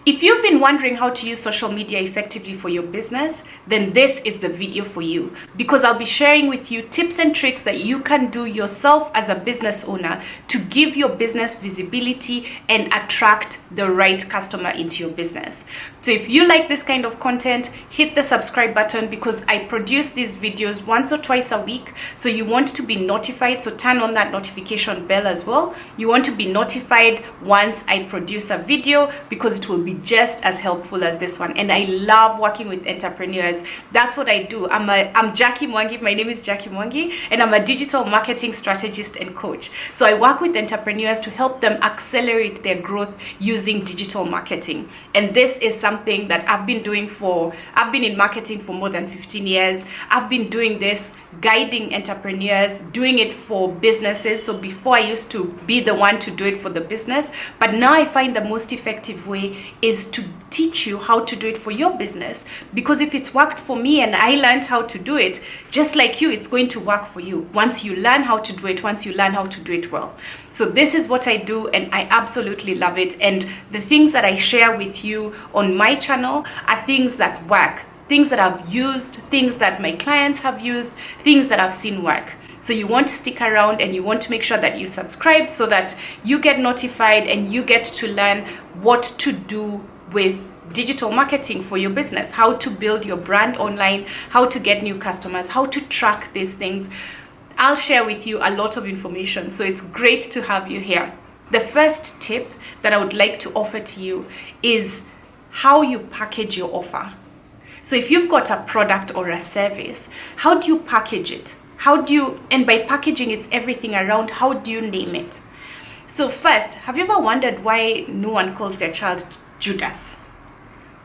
If you've been wondering how to use social media effectively for your business, then this is the video for you, because I'll be sharing with you tips and tricks that you can do yourself as a business owner to give your business visibility and attract the right customer into your business. So if you like this kind of content, hit the subscribe button, because I produce these videos once or twice a week. So you want to be notified, so turn on that notification bell as well. You want to be notified once I produce a video, because it will be just as helpful as this one. And I love working with entrepreneurs. That's what I do. I'm Jacqui Mwangi. My name is Jacqui Mwangi, and I'm a digital marketing strategist and coach. So I work with entrepreneurs to help them accelerate their growth using digital marketing. And this is something that I've been in marketing for more than 15 years. I've been doing this, guiding entrepreneurs, doing it for businesses. So before I used to be the one to do it for the business, but now I find the most effective way is to teach you how to do it for your business. Because if it's worked for me and I learned how to do it, just like you, it's going to work for you once you learn how to do it, once you learn how to do it well. So this is what I do, and I absolutely love it. And the things that I share with you on my channel are things that work, things that I've used, things that my clients have used, things that I've seen work. So you want to stick around and you want to make sure that you subscribe so that you get notified and you get to learn what to do with digital marketing for your business, how to build your brand online, how to get new customers, how to track these things. I'll share with you a lot of information, so it's great to have you here. The first tip that I would like to offer to you is how you package your offer. So if you've got a product or a service, how do you package it? And by packaging, it's everything around, how do you name it? So first, have you ever wondered why no one calls their child Judas?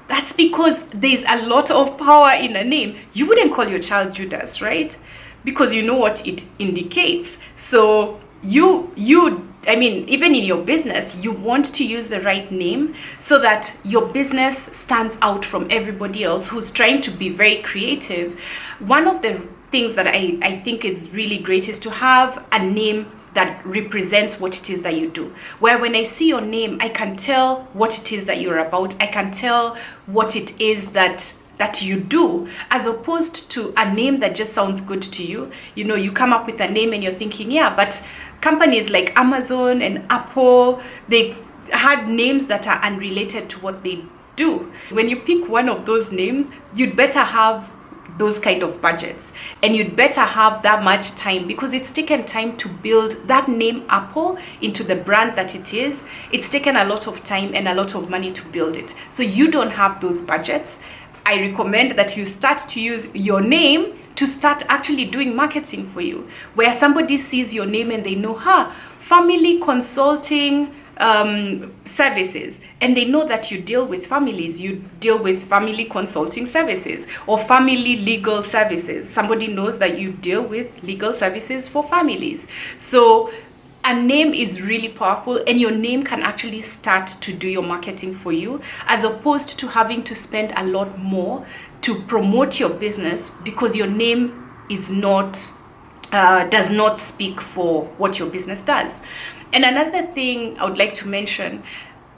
That's because there's a lot of power in a name. You wouldn't call your child Judas, right? Because you know what it indicates. So even in your business, you want to use the right name so that your business stands out from everybody else who's trying to be very creative. One of the things that I think is really great is to have a name that represents what it is that you do. Where when I see your name, I can tell what it is that you're about. I can tell what it is that you do, as opposed to a name that just sounds good to you. You know, you come up with a name and you're thinking, yeah, but companies like Amazon and Apple, they had names that are unrelated to what they do. When you pick one of those names, you'd better have those kind of budgets, and you'd better have that much time, because it's taken time to build that name Apple into the brand that it is. It's taken a lot of time and a lot of money to build it. So you don't have those budgets. I recommend that you start to use your name to start actually doing marketing for you, where somebody sees your name and they know, family consulting services, and they know that you deal with families, you deal with family consulting services or family legal services. Somebody knows that you deal with legal services for families. So a name is really powerful, and your name can actually start to do your marketing for you, as opposed to having to spend a lot more to promote your business, because your name is not does not speak for what your business does. And another thing I would like to mention,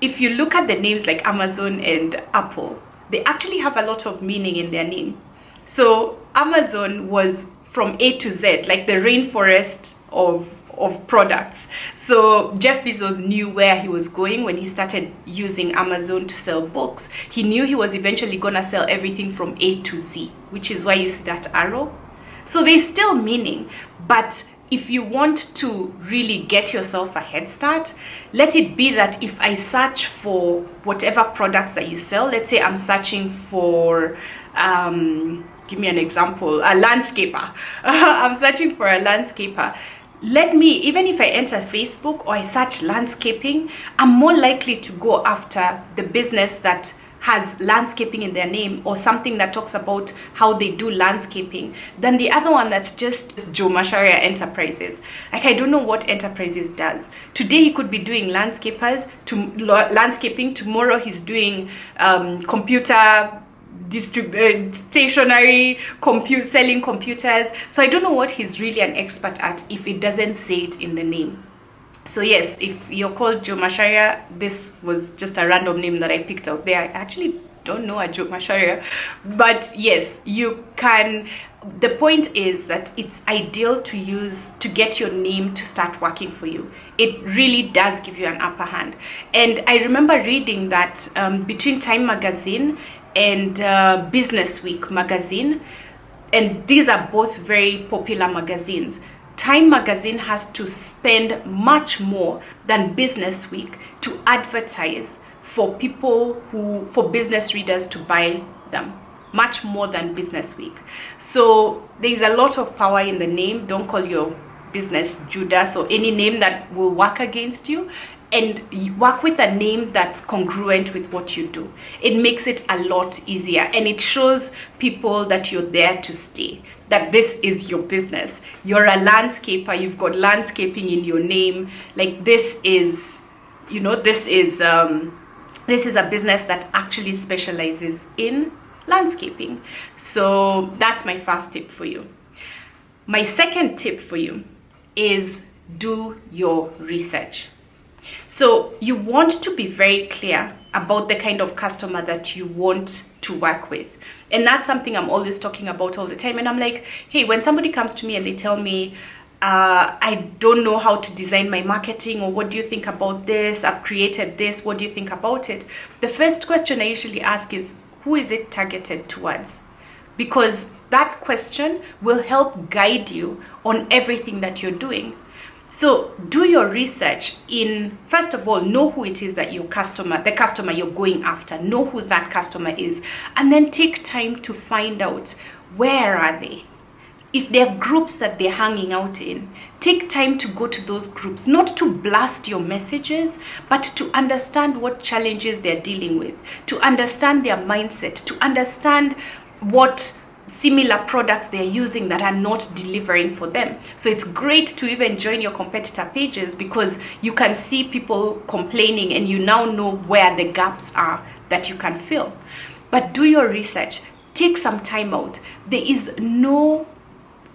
if you look at the names like Amazon and Apple, they actually have a lot of meaning in their name. So Amazon was from A to Z, like the rainforest of products. So Jeff Bezos knew where he was going when he started using Amazon to sell books. He knew he was eventually gonna sell everything from A to Z, which is why you see that arrow. So there's still meaning, but if you want to really get yourself a head start, let it be that if I search for whatever products that you sell, let's say I'm searching for give me an example, a landscaper. I'm searching for a landscaper. Even if I enter Facebook or I search landscaping, I'm more likely to go after the business that has landscaping in their name, or something that talks about how they do landscaping, than the other one that's just Joe Masharia Enterprises. Like, I don't know what Enterprises does. Today he could be doing landscaping, tomorrow he's doing computer stationary, selling computers. So I don't know what he's really an expert at if it doesn't say it in the name. So yes, if you're called Joe Masharia, this was just a random name that I picked out there. I actually don't know a Joe Masharia, but yes, you can. The point is that it's ideal to use to get your name to start working for you. It really does give you an upper hand. And I remember reading that between Time Magazine and Business Week magazine, and these are both very popular magazines, Time Magazine has to spend much more than Business Week to advertise for for business readers to buy them. Much more than Business Week. So there's a lot of power in the name. Don't call your business Judas or any name that will work against you. And you work with a name that's congruent with what you do. It makes it a lot easier, and it shows people that you're there to stay, that this is your business. You're a landscaper, you've got landscaping in your name. Like this is a business that actually specializes in landscaping. So that's my first tip for you. My second tip for you is do your research. So you want to be very clear about the kind of customer that you want to work with. And that's something I'm always talking about all the time. And I'm like, hey, when somebody comes to me and they tell me, I don't know how to design my marketing, or what do you think about this? I've created this. What do you think about it? The first question I usually ask is, who is it targeted towards? Because that question will help guide you on everything that you're doing. So do your research first of all, know who it is that the customer you're going after, know who that customer is, and then take time to find out, where are they? If there are groups that they're hanging out in, take time to go to those groups, not to blast your messages, but to understand what challenges they're dealing with, to understand their mindset, to understand what similar products they're using that are not delivering for them. So it's great to even join your competitor pages, because you can see people complaining and you now know where the gaps are that you can fill. But do your research, take some time out. There is no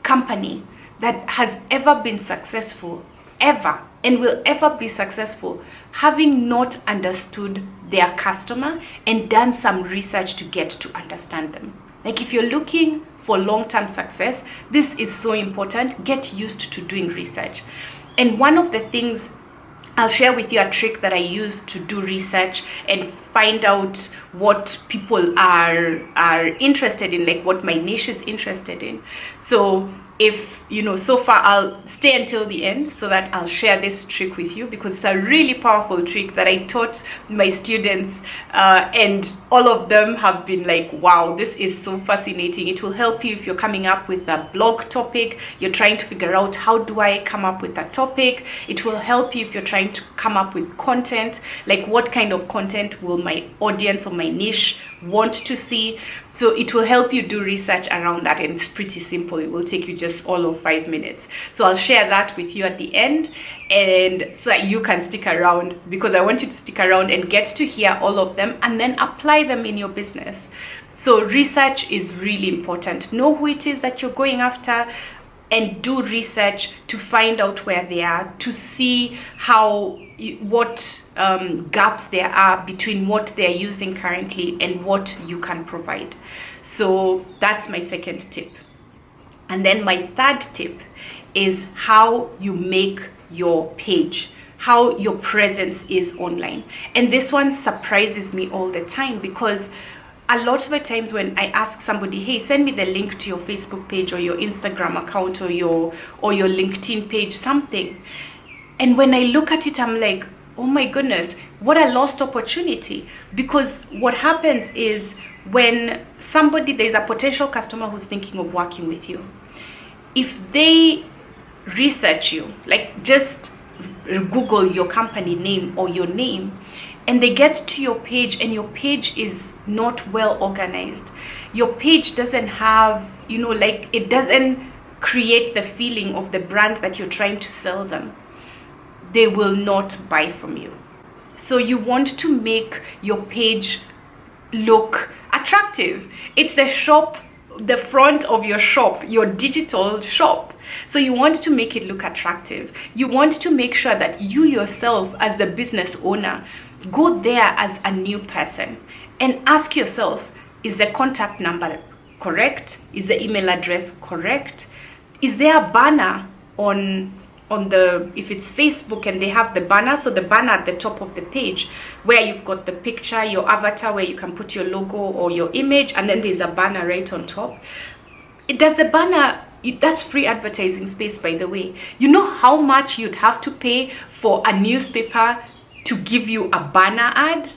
company that has ever been successful, ever, and will ever be successful, having not understood their customer and done some research to get to understand them. Like, if you're looking for long-term success, this is so important. Get used to doing research. And one of the things, I'll share with you a trick that I use to do research and find out what people are interested in, like what my niche is interested in. So if, so far I'll stay until the end so that I'll share this trick with you, because it's a really powerful trick that I taught my students, and all of them have been like, wow, this is so fascinating. It will help you if you're coming up with a blog topic, you're trying to figure out, how do I come up with a topic? It will help you if you're trying to come up with content, like what kind of content will my audience or my niche want to see. So it will help you do research around that, and it's pretty simple. It will take you just all of 5 minutes. So I'll share that with you at the end, and so that you can stick around, because I want you to stick around and get to hear all of them and then apply them in your business. So research is really important. Know who it is that you're going after, and do research to find out where they are, to see what gaps there are between what they're using currently and what you can provide. So that's my second tip. And then my third tip is how you make your page, how your presence is online. And this one surprises me all the time, because a lot of the times when I ask somebody, hey, send me the link to your Facebook page or your Instagram account or your LinkedIn page, something. And when I look at it, I'm like, oh my goodness, what a lost opportunity. Because what happens is, when there's a potential customer who's thinking of working with you, if they research you, like just Google your company name or your name, and they get to your page and your page is not well organized, your page doesn't have, it doesn't create the feeling of the brand that you're trying to sell them, they will not buy from you. So you want to make your page look attractive. It's the shop the front of your shop, your digital shop. So you want to make it look attractive. You want to make sure that you yourself, as the business owner, go there as a new person and ask yourself, is the contact number correct? Is the email address correct? Is there a banner on the, if it's Facebook and they have the banner, so the banner at the top of the page where you've got the picture, your avatar, where you can put your logo or your image, and then there's a banner right on top. Does the banner, that's free advertising space, by the way. You know how much you'd have to pay for a newspaper to give you a banner ad?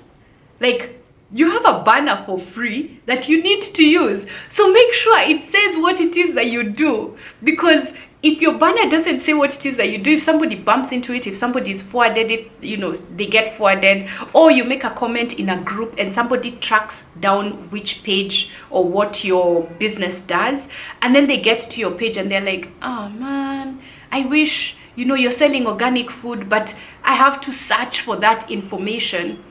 Like, you have a banner for free that you need to use. So make sure it says what it is that you do. Because if your banner doesn't say what it is that you do, if somebody bumps into it, if somebody's forwarded it, you know, they get forwarded, or you make a comment in a group and somebody tracks down which page or what your business does, and then they get to your page and they're like, oh man, I wish, you know, you're selling organic food, but I have to search for that information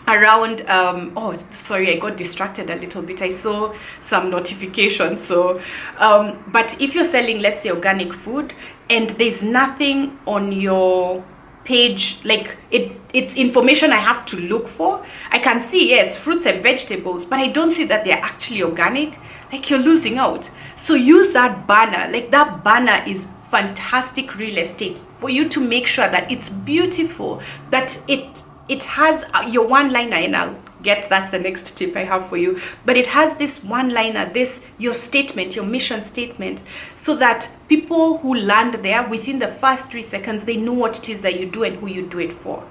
around oh sorry, I got distracted a little bit. I saw some notifications. So but if you're selling, let's say, organic food, and there's nothing on your page, like it's information I have to look for. I can see, yes, fruits and vegetables, but I don't see that they're actually organic. Like, you're losing out. So use that banner. Like, that banner is fantastic real estate for you to make sure that it's beautiful, that it has your one-liner, and I'll get, that's the next tip I have for you, but it has this one-liner, this, your statement, your mission statement, so that people who land there, within the first 3 seconds, they know what it is that you do and who you do it for.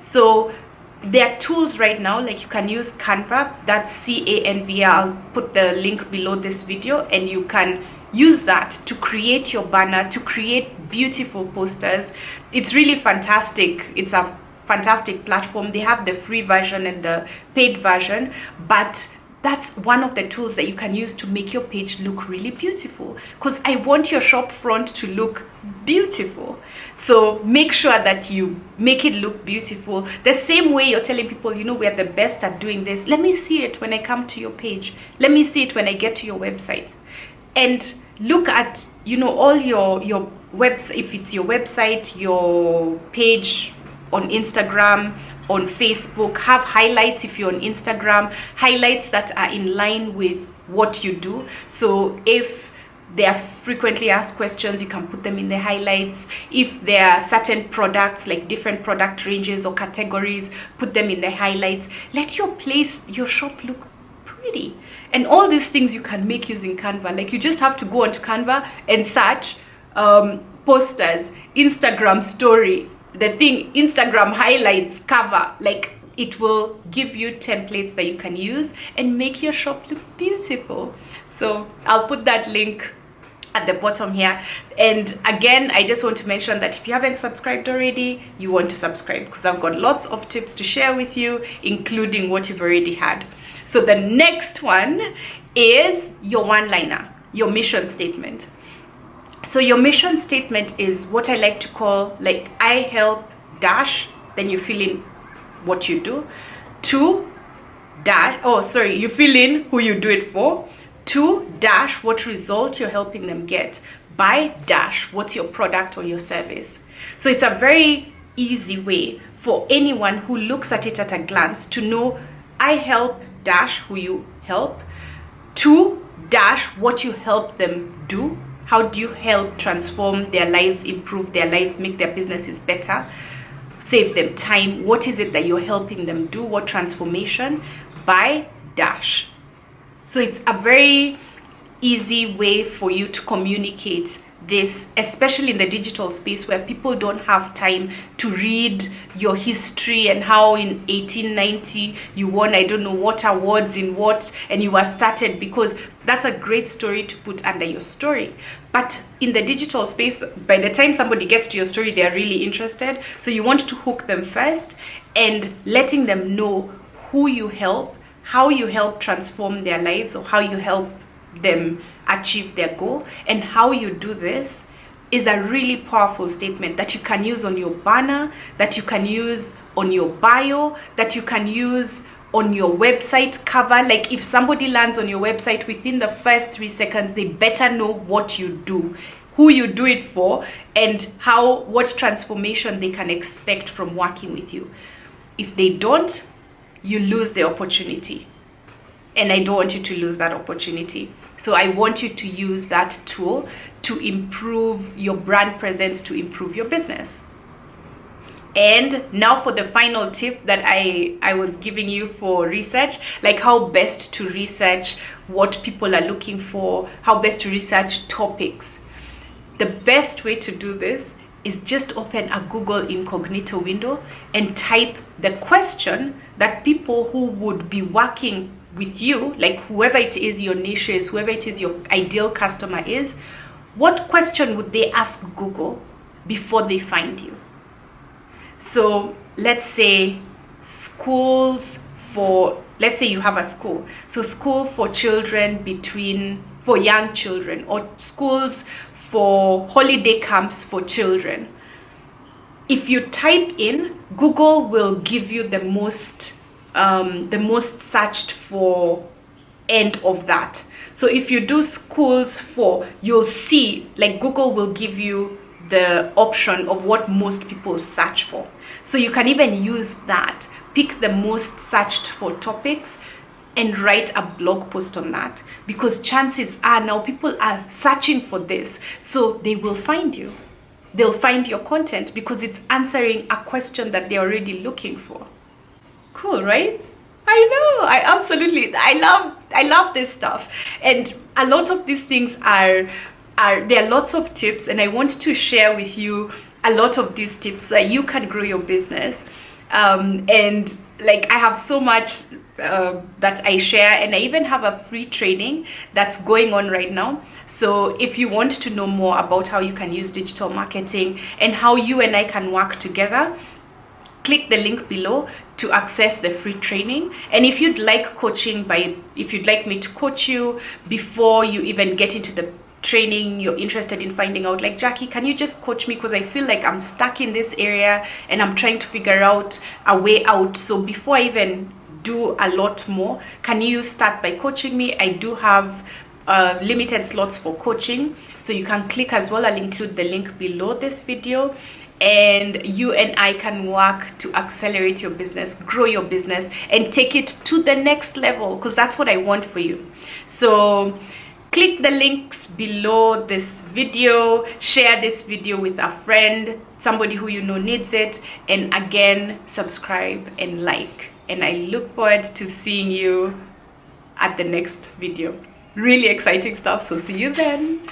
So there are tools right now, like you can use Canva, that's Canva. I'll put the link below this video, and you can use that to create your banner, to create beautiful posters. It's really fantastic. It's a fantastic platform. They have the free version and the paid version, but that's one of the tools that you can use to make your page look really beautiful, because I want your shop front to look beautiful. So make sure that you make it look beautiful. The same way you're telling people, you know, we're the best at doing this. Let me see it when I come to your page. Let me see it when I get to your website. And look at, you know, all your website, if it's your website, your page on Instagram, on Facebook, have highlights if you're on Instagram, highlights that are in line with what you do. So if there are frequently asked questions, you can put them in the highlights. If there are certain products, like different product ranges or categories, put them in the highlights. Let your place, your shop look pretty. And all these things you can make using Canva. Like, you just have to go onto Canva and search posters, Instagram story, the thing, Instagram highlights, cover. Like, it will give you templates that you can use and make your shop look beautiful. So I'll put that link at the bottom here. And again, I just want to mention that if you haven't subscribed already, you want to subscribe, because I've got lots of tips to share with you, including what you've already had. So the next one is your one-liner, your mission statement. So your mission statement is what I like to call, like, I help dash, then you fill in what you do, to dash, oh sorry, you fill in who you do it for, to dash what result you're helping them get, by dash what's your product or your service. So it's a very easy way for anyone who looks at it at a glance to know, I help dash who you help, to dash what you help them do. How do you help transform their lives, improve their lives, make their businesses better, save them time? What is it that you're helping them do? What transformation? By dash. So it's a very easy way for you to communicate this, especially in the digital space where people don't have time to read your history and how in 1890 you won I don't know what awards in what, and you were started, because that's a great story to put under your story. But in the digital space, by the time somebody gets to your story, they're really interested. So you want to hook them first and letting them know who you help, how you help transform their lives, or how you help them achieve their goal. And how you do this is a really powerful statement that you can use on your banner, that you can use on your bio, that you can use on your website cover. Like if somebody lands on your website, within the first 3 seconds, they better know what you do, who you do it for, and what transformation they can expect from working with you. If they don't, you lose the opportunity. And I don't want you to lose that opportunity. So I want you to use that tool to improve your brand presence, to improve your business. And now for the final tip that I was giving you for research, like how best to research what people are looking for, how best to research topics. The best way to do this is just open a Google Incognito window and type the question that people who would be working with you, like whoever it is your niche is, whoever it is your ideal customer is, what question would they ask Google before they find you? So let's say let's say you have a school. So school for young children, or schools for holiday camps for children. If you type in, Google will give you the most searched for end of that. So if you do schools for, you'll see like Google will give you the option of what most people search for. So you can even use that, pick the most searched for topics and write a blog post on that, because chances are now people are searching for this, so they will find you. They'll find your content because it's answering a question that they're already looking for. Cool, right? I know, I love this stuff. And a lot of these things there are lots of tips, and I want to share with you a lot of these tips so that you can grow your business. And like I have so much that I share, and I even have a free training that's going on right now. So if you want to know more about how you can use digital marketing and how you and I can work together, click the link below to access the free training. And if you'd like coaching, if you'd like me to coach you before you even get into the training, you're interested in finding out, like, Jacqui, can you just coach me, because I feel like I'm stuck in this area and I'm trying to figure out a way out. So before I even do a lot more, can you start by coaching me? I do have limited slots for coaching, so you can click as well. I'll include the link below this video, and you and I can work to accelerate your business, grow your business, and take it to the next level, because that's what I want for you. So click the links below this video, share this video with a friend, somebody who you know needs it, and again, subscribe and like. And I look forward to seeing you at the next video. Really exciting stuff, so see you then.